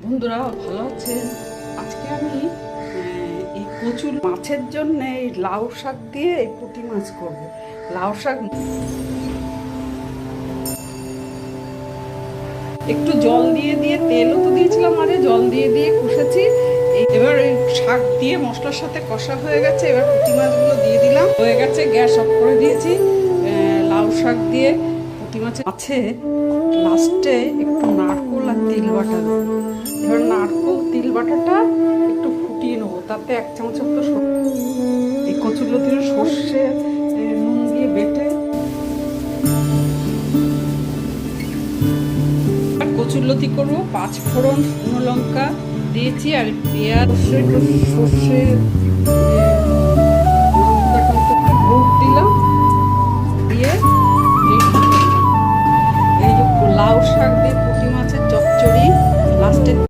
বন্ধুরা ভালো আছেন। আজকে আমি এই কচুর মাছের জন্য এই লাউ শাক দিয়ে এই পুঁটি মাছ করব। লাউ শাক একটু জল দিয়ে দিয়ে তেলও তো দিয়েছিলাম, আরে জল দিয়ে দিয়ে কষেছি। এবার এই শাক দিয়ে মশলার সাথে কষা হয়ে গেছে, এবার পুঁটি মাছগুলো দিয়ে দিলাম। হয়ে গেছে, গ্যাস অফ করে দিয়েছি। লাউ শাক দিয়ে পুঁটি মাছের আছে লাস্টে একটু নারকোল আর তিল বাটা দেবো। এবার নারকোল তিল বাটাটা একটু ফুটিয়ে নেবো, তাতে 1 চামচ মতো এই কচুরলতির সর্ষে নুন দিয়ে বেটে কচুরলতি করবো। 5 ফোড়ন, শুকনো লঙ্কা দিয়েছি আর পেঁয়াজ, সর্ষে গুড় দিলাম, দিয়ে এই যে লাউ শাক দিয়ে পুঁটি মাছের চচ্চড়ি লাস্টে